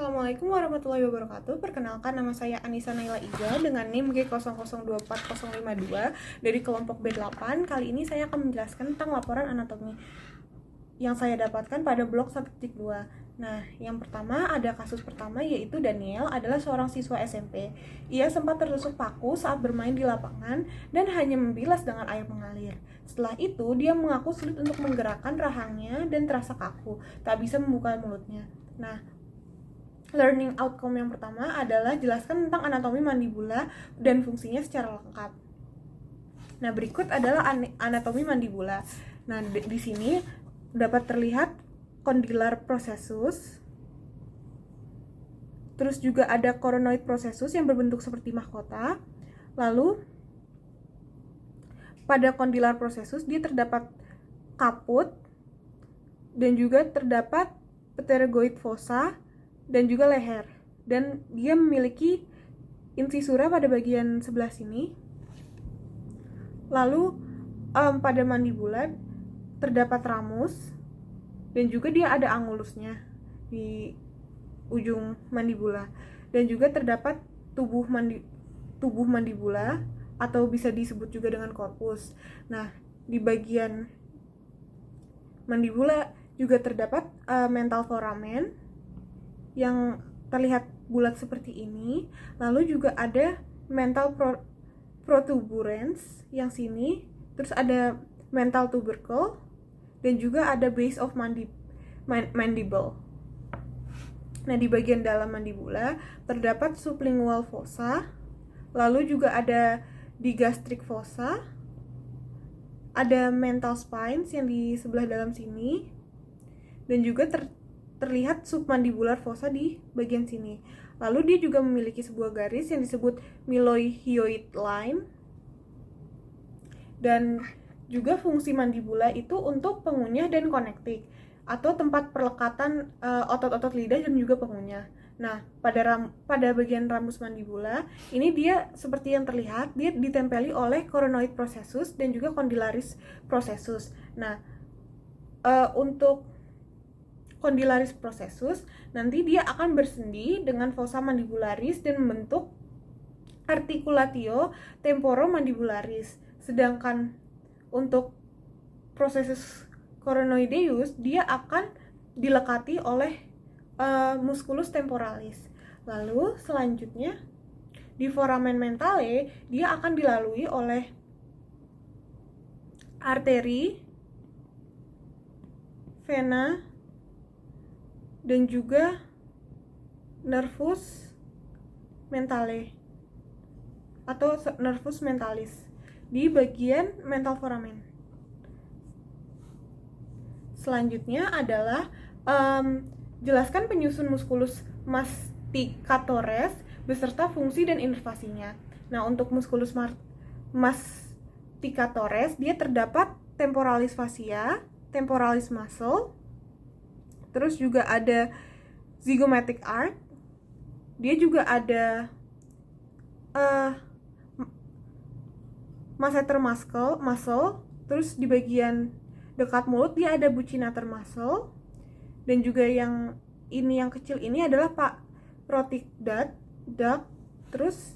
Assalamualaikum warahmatullahi wabarakatuh. Perkenalkan, nama saya Anissa Naila Iza dengan NIM G002452 dari kelompok B8. Kali ini saya akan menjelaskan tentang laporan anatomi yang saya dapatkan pada blog 1.2. Nah, yang pertama ada kasus pertama, yaitu Daniel adalah seorang siswa SMP. Ia sempat tertusuk paku saat bermain di lapangan dan hanya membilas dengan air mengalir. Setelah itu, dia mengaku sulit untuk menggerakkan rahangnya dan terasa kaku, tak bisa membuka mulutnya. Nah, learning outcome yang pertama adalah jelaskan tentang anatomi mandibula dan fungsinya secara lengkap. Nah, berikut adalah anatomi mandibula. Nah, di sini dapat terlihat condylar processus. Terus juga ada coronoid processus yang berbentuk seperti mahkota. Lalu pada condylar processus dia terdapat kaput dan juga terdapat pterygoid fossa dan juga leher, dan dia memiliki incisura pada bagian sebelah sini. Lalu pada mandibula terdapat ramus dan juga dia ada angulusnya di ujung mandibula, dan juga terdapat tubuh mandibula atau bisa disebut juga dengan korpus. Nah, di bagian mandibula juga terdapat mental foramen yang terlihat bulat seperti ini. Lalu juga ada mental protuberance yang sini, terus ada mental tubercle, dan juga ada base of mandible. Nah, di bagian dalam mandibula terdapat sublingual fossa, lalu juga ada digastric fossa, ada mental spines yang di sebelah dalam sini, dan juga terlihat submandibular fossa di bagian sini. Lalu dia juga memiliki sebuah garis yang disebut mylohyoid line. Dan juga fungsi mandibula itu untuk pengunyah dan konektik, atau tempat perlekatan otot-otot lidah dan juga pengunyah. Nah, pada bagian ramus mandibula ini dia seperti yang terlihat, dia ditempeli oleh coronoid processus dan juga condylaris processus. Nah, untuk condylaris processus nanti dia akan bersendi dengan fossa mandibularis dan membentuk articulatio temporomandibularis. Sedangkan untuk processus coronoideus dia akan dilekati oleh musculus temporalis. Lalu selanjutnya di foramen mentale dia akan dilalui oleh arteri, vena, dan juga nervus mentale atau nervus mentalis di bagian mental foramen. Selanjutnya adalah jelaskan penyusun musculus masticatores beserta fungsi dan inervasinya. Nah, untuk musculus masticatores dia terdapat temporalis fascia, temporalis muscle, terus juga ada zygomatic arc, dia juga ada masseter muscle, terus di bagian dekat mulut dia ada buccinator muscle, dan juga yang kecil ini adalah parotid duct. Terus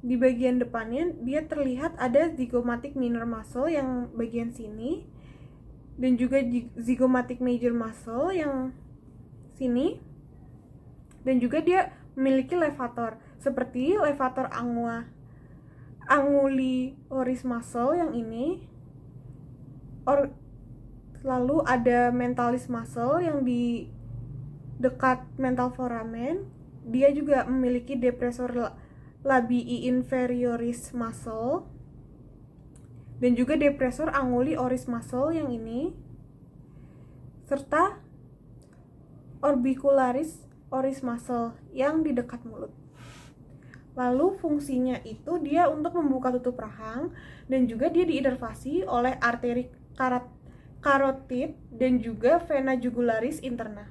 di bagian depannya dia terlihat ada zygomatic minor muscle yang bagian sini, dan juga zygomatic major muscle yang sini, dan juga dia memiliki levator seperti levator angulioris muscle yang ini. Lalu ada mentalis muscle yang di dekat mental foramen, dia juga memiliki depressor labii inferioris muscle dan juga depressor angulioris muscle yang ini, serta orbicularis oris muscle yang di dekat mulut. Lalu fungsinya itu dia untuk membuka tutup rahang, dan juga dia diinervasi oleh arteri karotid dan juga vena jugularis interna.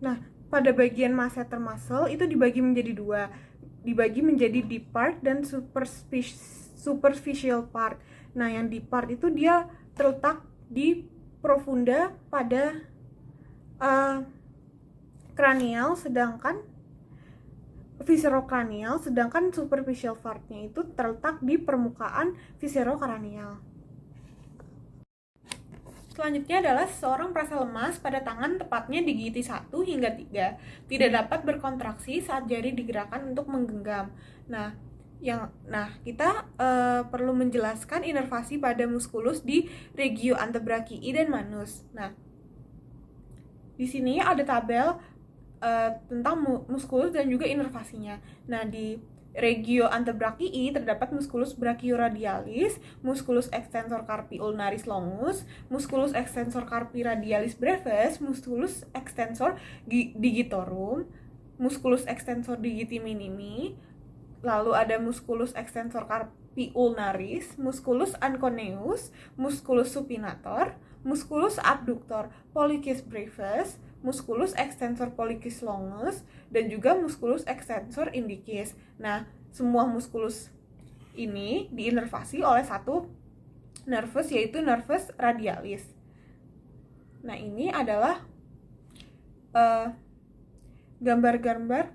Nah, pada bagian masseter muscle itu dibagi menjadi dua, dibagi menjadi deep part dan superficial part. Nah, yang deep part itu dia terletak di profunda pada kranial, sedangkan viserokranial, sedangkan superficial part-nya itu terletak di permukaan viserokranial. Selanjutnya adalah seseorang merasa lemas pada tangan, tepatnya di gigi 1 hingga 3, tidak dapat berkontraksi saat jari digerakkan untuk menggenggam. Nah, kita perlu menjelaskan inervasi pada muskulus di regio antebrachii dan manus. Nah, di sini ada tabel tentang muskulus dan juga inervasinya. Nah, di regio antebrachii terdapat musculus brachioradialis, musculus extensor carpi ulnaris longus, musculus extensor carpi radialis brevis, musculus extensor digitorum, musculus extensor digiti minimi, lalu ada musculus extensor carpi ulnaris, musculus anconeus, musculus supinator, musculus abductor pollicis brevis, musculus extensor pollicis longus, dan juga musculus extensor indicis. Nah, semua musculus ini diinervasi oleh satu nervus, yaitu nervus radialis. Nah, ini adalah gambar-gambar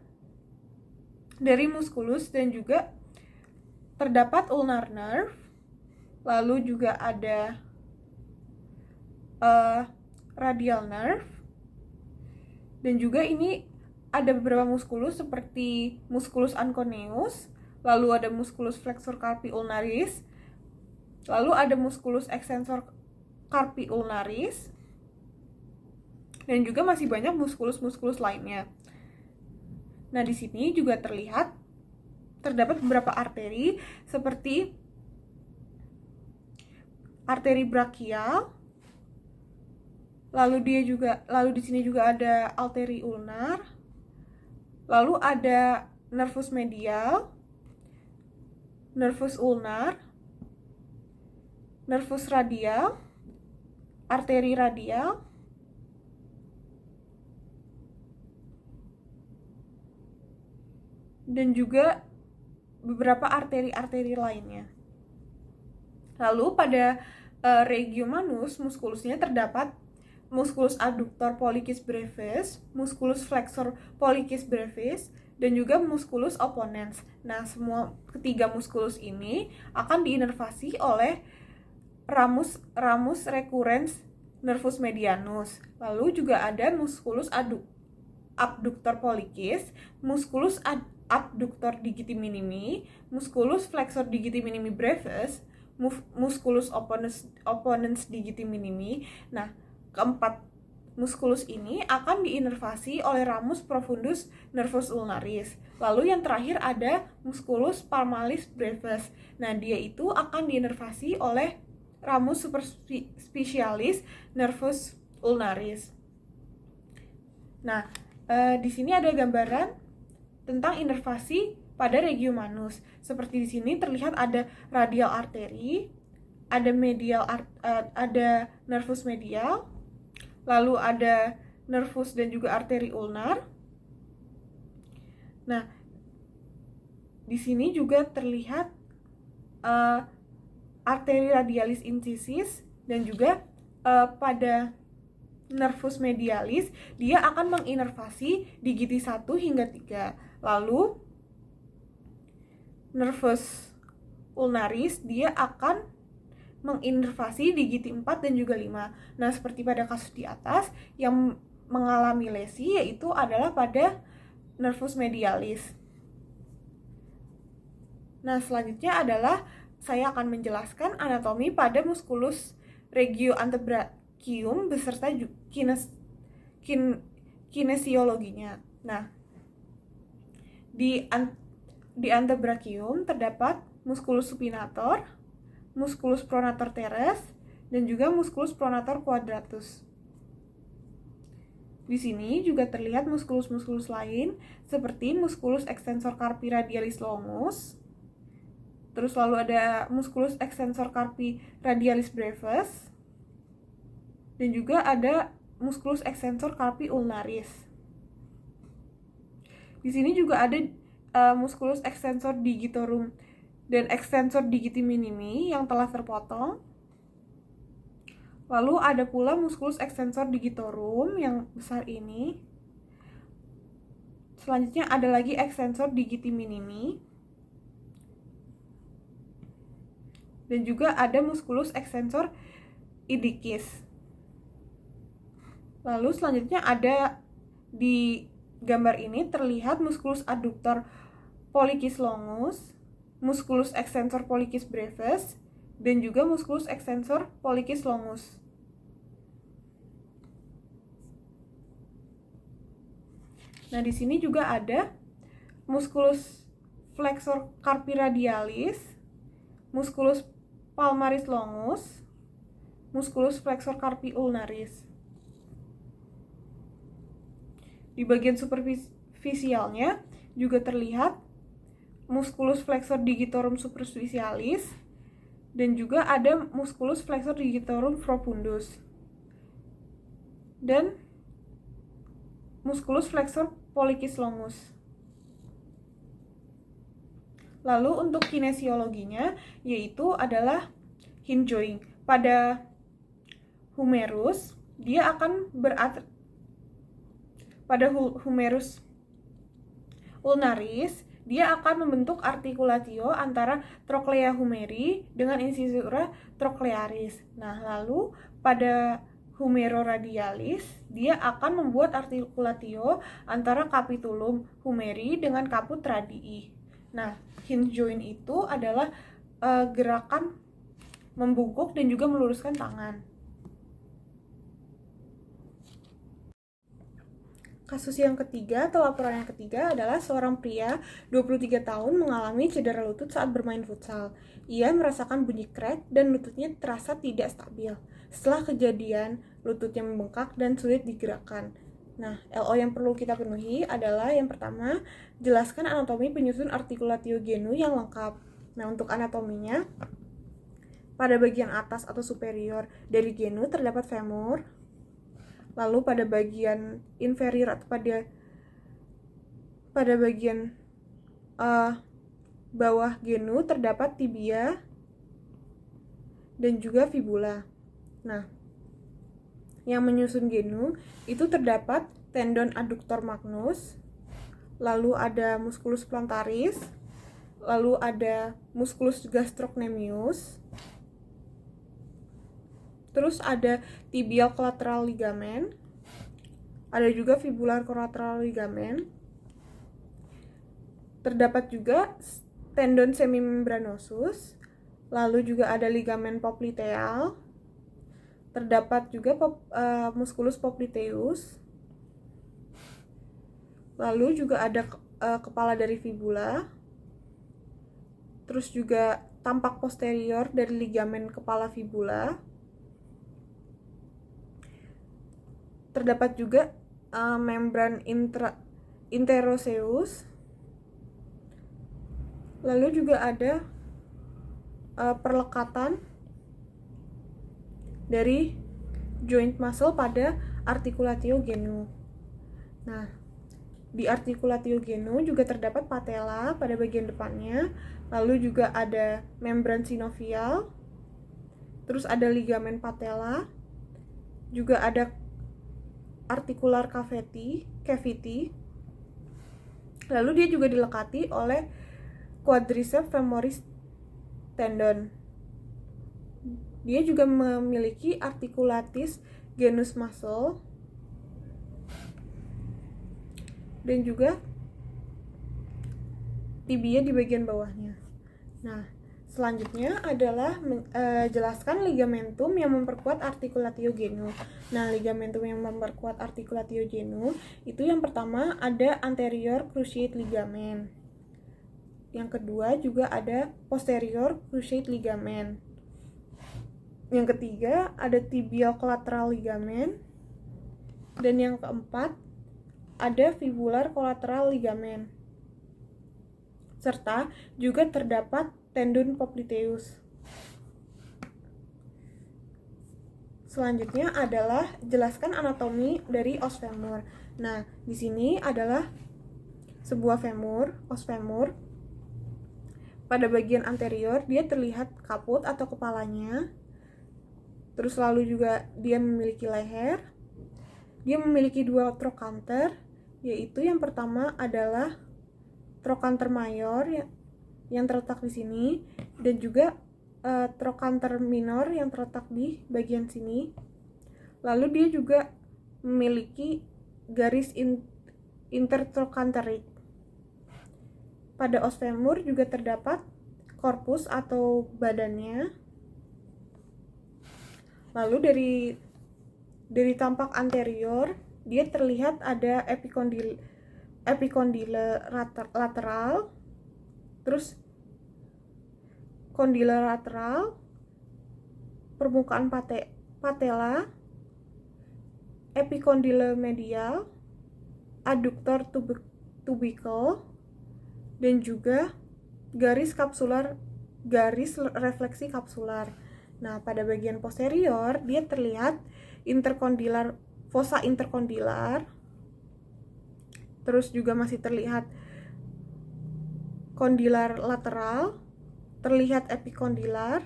dari musculus, dan juga terdapat ulnar nerve, lalu juga ada radial nerve, dan juga ini ada beberapa musculus seperti musculus anconeus, lalu ada musculus flexor carpi ulnaris, lalu ada musculus extensor carpi ulnaris, dan juga masih banyak muskulus-muskulus lainnya. Nah, di sini juga terdapat beberapa arteri seperti arteri brachial, lalu di sini juga ada arteri ulnar, lalu ada nervus medial, nervus ulnar, nervus radial, arteri radial, dan juga beberapa arteri-arteri lainnya. Lalu pada regio manus, muskulusnya terdapat musculus adductor pollicis brevis, musculus flexor pollicis brevis, dan juga musculus opponens. Nah, semua ketiga muskulus ini akan diinervasi oleh ramus recurrens nervus medianus. Lalu juga ada musculus abductor pollicis, musculus abductor digiti minimi, musculus flexor digiti minimi brevis, musculus opponens digiti minimi. Nah, keempat muskulus ini akan diinervasi oleh ramus profundus nervus ulnaris. Lalu yang terakhir ada musculus palmalis brevis. Nah, dia itu akan diinervasi oleh ramus superspecialis nervus ulnaris. Nah, di sini ada gambaran tentang inervasi pada regio manus. Seperti di sini terlihat ada radial arteri, ada ada nervus medial, lalu ada nervus dan juga arteri ulnar. Nah, di sini juga terlihat arteri radialis incisis, dan juga pada nervus medialis dia akan menginervasi di gigi 1 hingga 3. Lalu nervus ulnaris dia akan menginervasi di gigi 4 dan juga 5. Nah, seperti pada kasus di atas, yang mengalami lesi yaitu adalah pada nervus medialis. Nah, selanjutnya adalah saya akan menjelaskan anatomi pada musculus regio antebrachium beserta kinesiologinya. Nah, di antebrachium terdapat musculus supinator, musculus pronator teres, dan juga musculus pronator quadratus. Di sini juga terlihat muskulus-muskulus lain seperti musculus extensor carpi radialis longus. Terus lalu ada musculus extensor carpi radialis brevis, dan juga ada musculus extensor carpi ulnaris. Di sini juga ada musculus extensor digitorum dan extensor digiti minimi yang telah terpotong. Lalu ada pula musculus extensor digitorum yang besar ini. Selanjutnya ada lagi extensor digiti minimi. Dan juga ada musculus extensor idicis. Lalu selanjutnya ada di gambar ini terlihat musculus adductor pollicis longus, musculus extensor pollicis brevis, dan juga musculus extensor pollicis longus. Nah, di sini juga ada musculus flexor carpi radialis, musculus palmaris longus, musculus flexor carpi ulnaris. Di bagian superficialnya juga terlihat musculus flexor digitorum superficialis dan juga ada musculus flexor digitorum profundus dan musculus flexor pollicis longus. Lalu untuk kinesiologinya yaitu adalah hinge-joint. Pada humerus dia akan pada humerus ulnaris dia akan membentuk artikulatio antara trochlea humeri dengan incisura trochlearis. Nah, lalu pada humeroradialis dia akan membuat artikulatio antara capitulum humeri dengan caput radii. Nah, hinge joint itu adalah gerakan membungkuk dan juga meluruskan tangan. Kasus yang ketiga atau laporan yang ketiga adalah seorang pria 23 tahun mengalami cedera lutut saat bermain futsal. Ia merasakan bunyi krek dan lututnya terasa tidak stabil. Setelah kejadian, lututnya membengkak dan sulit digerakkan. Nah, LO yang perlu kita penuhi adalah yang pertama, jelaskan anatomi penyusun artikulatio genu yang lengkap. Nah, untuk anatominya, pada bagian atas atau superior dari genu terdapat femur. Lalu pada bagian inferior atau pada bagian bawah genu terdapat tibia dan juga fibula. Nah, yang menyusun genu itu terdapat tendon adductor magnus, lalu ada musculus plantaris, lalu ada musculus gastrocnemius, terus ada tibial collateral ligament, ada juga fibular collateral ligament, terdapat juga tendon semimembranosus, lalu juga ada ligamen popliteal, terdapat juga musculus popliteus, lalu juga ada kepala dari fibula, terus juga tampak posterior dari ligamen kepala fibula, terdapat juga membran interoseus, lalu juga ada perlekatan dari joint muscle pada artikulatio genu. Nah, di artikulatio genu juga terdapat patella pada bagian depannya, lalu juga ada membran sinovial, terus ada ligamen patella, juga ada articular cavity, lalu dia juga dilekati oleh quadriceps femoris tendon. Dia juga memiliki articulatis genus muscle dan juga tibia di bagian bawahnya. Nah, selanjutnya adalah jelaskan ligamentum yang memperkuat artikulatio genu. Nah, ligamentum yang memperkuat artikulatio genu itu yang pertama ada anterior cruciate ligament. Yang kedua juga ada posterior cruciate ligament. Yang ketiga ada tibial collateral ligament. Dan yang keempat ada fibular collateral ligament. Serta juga terdapat tendon popliteus. Selanjutnya adalah jelaskan anatomi dari os femur. Nah, di sini adalah sebuah femur, os femur. Pada bagian anterior dia terlihat kaput atau kepalanya. Terus lalu juga dia memiliki leher. Dia memiliki dua trochanter, yaitu yang pertama adalah trochanter mayor yang terletak di sini, dan juga trochanter minor yang terletak di bagian sini. Lalu dia juga memiliki garis intertrochanteric. Pada os femur juga terdapat korpus atau badannya. Lalu dari tampak anterior dia terlihat ada epikondyle lateral, terus kondyle lateral, permukaan patella, epikondyle medial, adductor tubercle, dan juga garis refleksi kapsular. Nah, pada bagian posterior dia terlihat fossa interkondilar, terus juga masih terlihat kondilar lateral, terlihat epikondilar,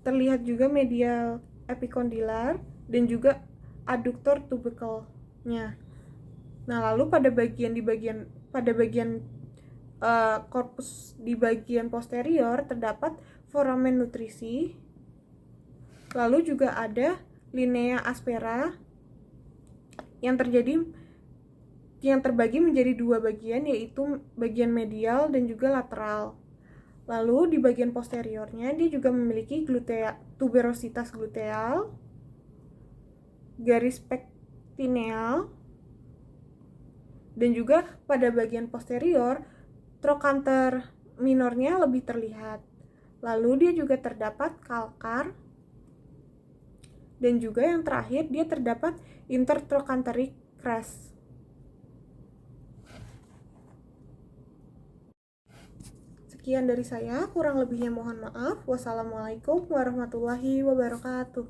terlihat juga medial epikondilar, dan juga adductor tubercle-nya. Nah, lalu pada bagian korpus di bagian posterior terdapat foramen nutrisi. Lalu juga ada linea aspera yang terbagi menjadi dua bagian, yaitu bagian medial dan juga lateral. Lalu di bagian posteriornya dia juga memiliki tuberositas gluteal, garis pectineal, dan juga pada bagian posterior trochanter minornya lebih terlihat. Lalu dia juga terdapat kalkar, dan juga yang terakhir dia terdapat intertrochanteric crest. Sekian dari saya, kurang lebihnya mohon maaf. Wassalamualaikum warahmatullahi wabarakatuh.